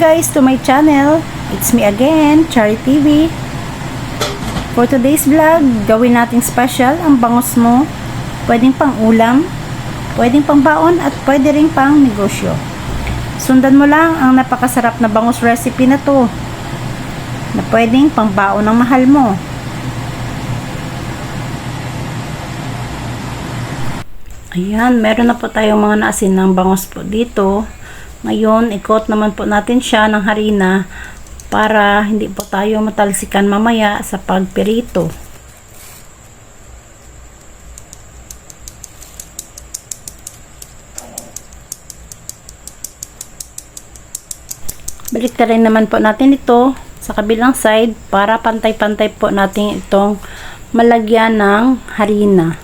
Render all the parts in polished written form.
guys to my channel. It's me again, Chari TV. For today's vlog, gawin nating special ang bangus mo. Pwedeng pang ulam, pwedeng pang baon at pwede rin pang negosyo. Sundan mo lang ang napakasarap na bangus recipe na to na pwedeng pang baon ng mahal mo. Ayan, meron na po tayong mga naasin ng bangus po dito. Ngayon, ikot naman po natin siya ng harina para hindi po tayo matalsikan mamaya sa pagpirito. Balik na rin naman po natin ito sa kabilang side para pantay-pantay po natin itong malagyan ng harina.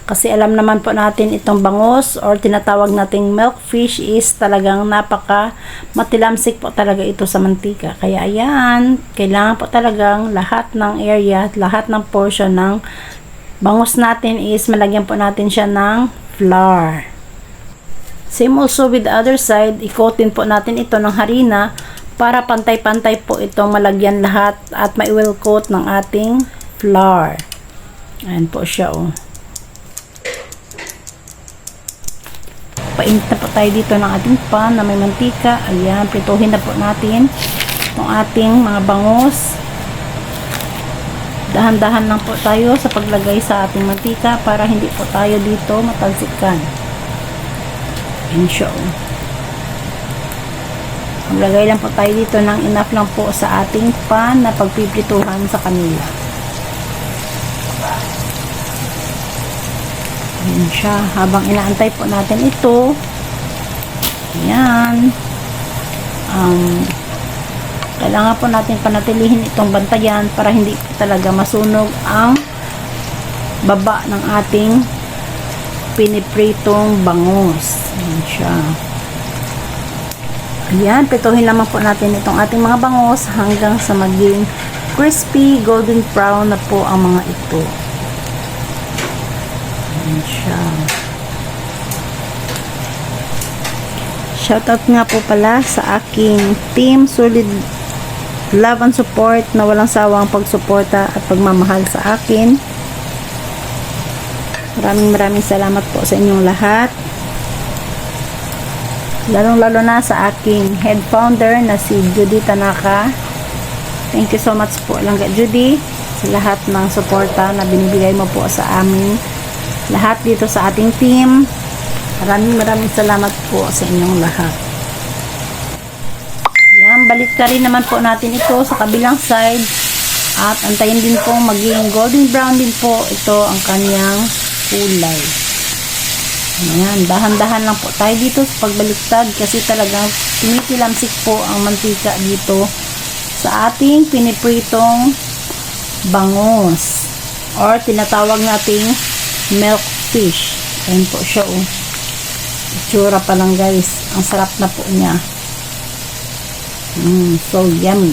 Kasi alam naman po natin itong bangus or tinatawag nating milkfish is talagang napaka matilamsik po talaga ito sa mantika. Kaya ayan, kailangan po talagang lahat ng area, lahat ng portion ng bangus natin is malagyan po natin siya ng flour. Same also with the other side, ikotin po natin ito ng harina para pantay-pantay po itong malagyan lahat at ma-will coat ng ating flour. Ayan po siya oh. Painit na po tayo dito ng ating pan na may mantika. Ayan, prituhin na po natin itong ating mga bangus. Dahan-dahan lang po tayo sa paglagay sa ating mantika para hindi po tayo dito matalsikan. Ayan siya. Maglagay lang po tayo dito ng enough lang po sa ating pan na pagpiprituhan sa kanila. Ayan siya. Habang inaantay po natin ito, ayan, kailangan po natin panatilihin itong bantayan para hindi po talaga masunog ang baba ng ating pinipritong bangus. Ayan siya. Ayan, pituhin naman po natin itong ating mga bangus hanggang sa maging crispy, golden brown na po ang mga ito. Ayan siya. Shoutout nga po pala sa aking team, solid love and support na walang sawang pagsuporta at pagmamahal sa akin. Maraming salamat po sa inyong lahat. Lalong-lalo na sa aking head founder na si Judy Tanaka. Thank you so much po Langga Judy sa lahat ng suporta na binibigay mo po sa amin. Lahat dito sa ating team. Maraming salamat po sa inyong lahat. Yan, balik ka rin naman po natin ito sa kabilang side at antayin din po maging golden brown din po ito ang kanyang kulay. Ayan, dahan-dahan lang po tayo dito sa pagbaliktad kasi talagang tinitilamsik po ang mantika dito sa ating pinipritong bangus or tinatawag nating milk fish. Ayan po siya oh. Itsura pa lang guys. Ang sarap na po niya. So yummy.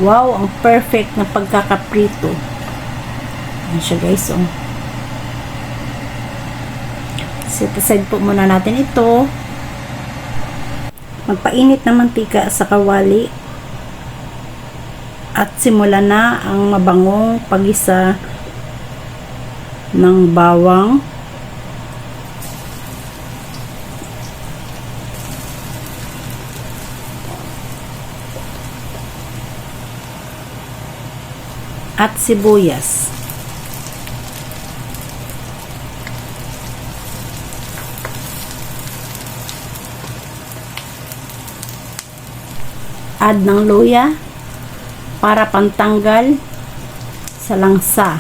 Wow, ang perfect na pagkakaprito. Ayan siya guys oh. Set aside po muna natin ito. Magpainit ng mantika sa kawali at simulan na ang mabangong pagisa ng bawang, at sibuyas. Add ng luya para pantanggal sa langsa.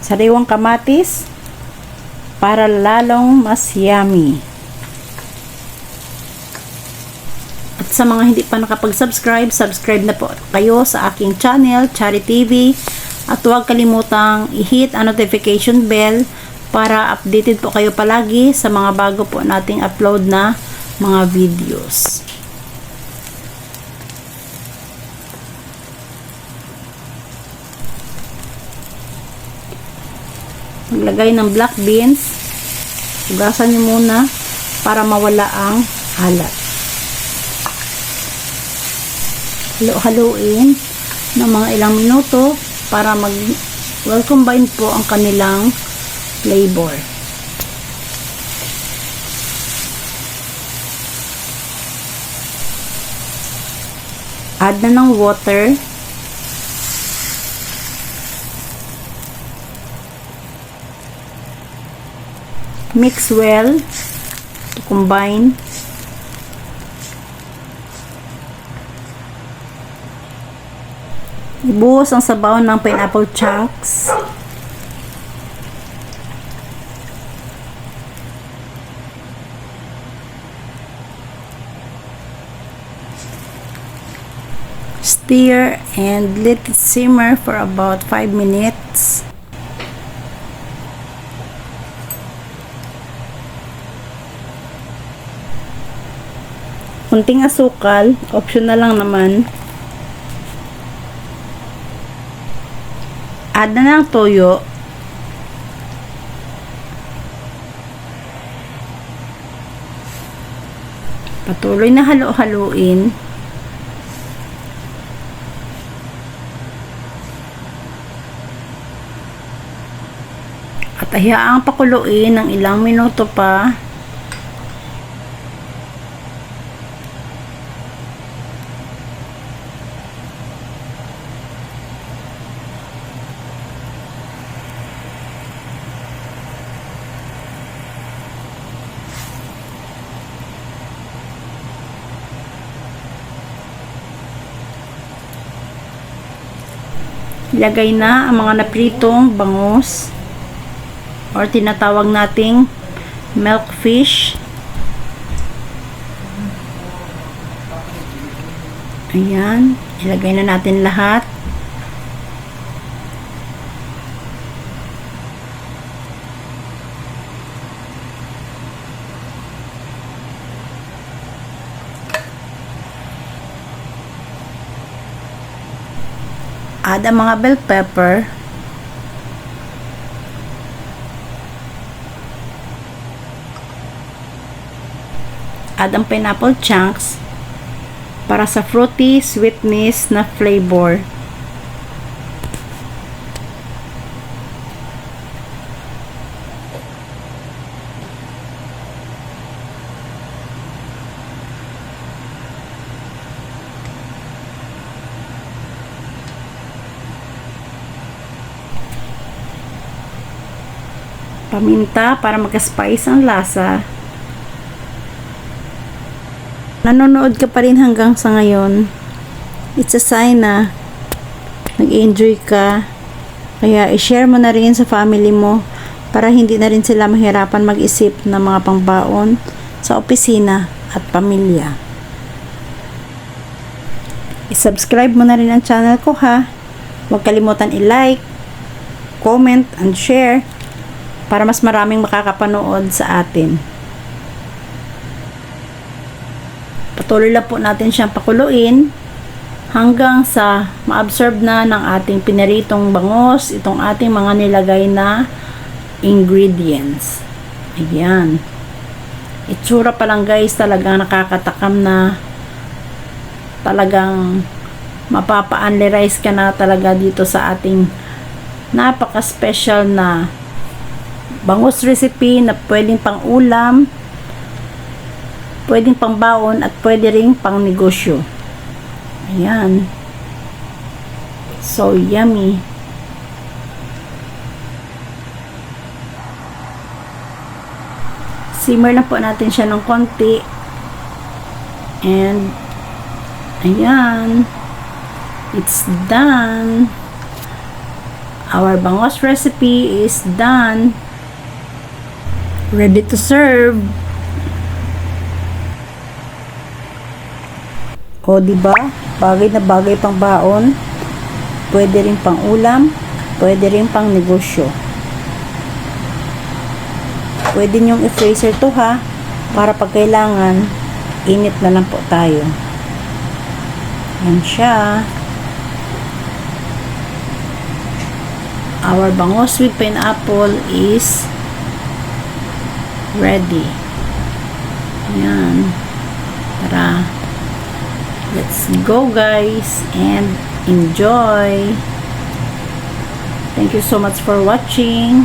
Sariwang kamatis para lalong mas yummy. At sa mga hindi pa nakapag-subscribe, subscribe na po kayo sa aking channel, Chari TV. At huwag kalimutang i-hit ang notification bell para updated po kayo palagi sa mga bago po nating upload na mga videos. Maglagay ng black beans, hugasan nyo muna para mawala ang alat. Halo-haluin ng mga ilang minuto para well combine po ang kanilang flavor. Add na ng water. Mix well to combine. Ibuhos ang sabaw ng pineapple chunks. Stir and let it simmer for about 5 minutes. Kunting asukal, optional lang naman. Add na ng toyo. Patuloy na halo-haluin. At hayaang pakuluin ng ilang minuto pa. Ilagay na ang mga napritong bangus or tinatawag nating milk fish. Ayan, ilagay na natin lahat. Add ang mga bell pepper. Add ang pineapple chunks para sa fruity sweetness na flavor. Paminta para magka-spice ang lasa. Nanonood ka pa rin hanggang sa ngayon, it's a sign na nag-enjoy ka. Kaya i-share mo na rin sa family mo para hindi na rin sila mahirapan mag-isip ng mga pangbaon sa opisina at pamilya. I-subscribe mo na rin ang channel ko ha. Huwag kalimutan i-like, comment, and share para mas maraming makakapanood sa atin. Patuloy lang po natin siyang pakuluin hanggang sa ma-absorb na ng ating pinaritong bangus itong ating mga nilagay na ingredients. Ayan. Itsura pa lang guys, talagang nakakatakam na, talagang mapapa-analyze ka na talaga dito sa ating napaka-special na bangus recipe na pwedeng pang ulam, pwedeng pang baon, at pwede ring pang negosyo. Ayan. So yummy. Simmer na po natin siya ng konti. And ayan. It's done. Our bangus recipe is done. Ready to serve. O diba? Bagay na bagay pang baon. Pwede rin pang ulam, pwede rin pang negosyo. pwede nyong i-freezer to ha, para pag kailangan, init na lang po tayo. Yan siya. Our bangus with pineapple is ready. Yan. Tara. Let's go guys and enjoy. Thank you so much for watching.